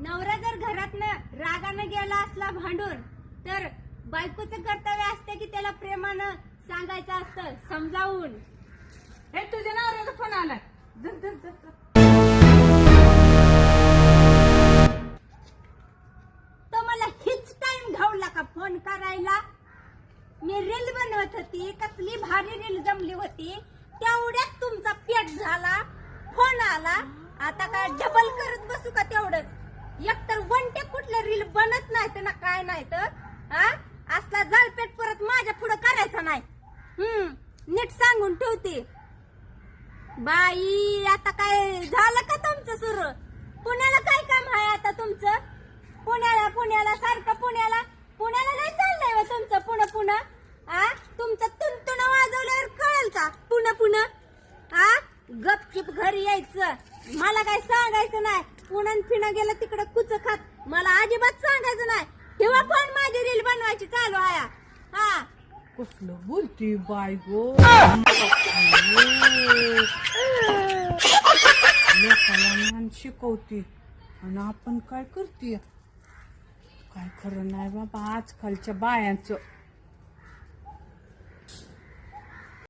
नवरा जर घरातनं रागानं गेला असला भांडून तर बायकोचं कर्तव्य असते की त्याला प्रेमानं सांगायचं असतं, समजावून. हे तुझ्या नवऱ्याचा फोन आलाय. तो मला हिच टाइम घावला का फोन करायला. मी रील बनवत होती, कसली भारी रील जमली होती, तेवढ्यात तुमचा पेट झाला, फोन आला. आता काय डबल करत बसू का तेवढंच. एकतर वनटे कुठलं रील बनत नाही तर ना काय नाही तर असला जाळपेट परत माझ्या पुढे करायचा नाही. नीट सांगून ठेवते बाई. आता काय झालं का तुमचं सुरू? पुण्याला काय काम आहे आता तुमचं? पुण्याला सारखं पुण्याला नाही चाललंय व तुमचं पुणे. तुमचं तुंतुण वाजवल्यावर कळेल का पुणे. गपचिप घरी यायचं, मला काय सांगायचं नाही. पुण्यान फिणं गेलं तिकडे कुच खात, मला अजिबात सांगायचं नाही. तेव्हा पण माझी रील बनवायची चालू आहे. कसलं बोलती बाय गो. लोकांना ज्ञान शिकवते आणि आपण काय करते. काय खरं नाही बाबा आजकालच्या बायांचं.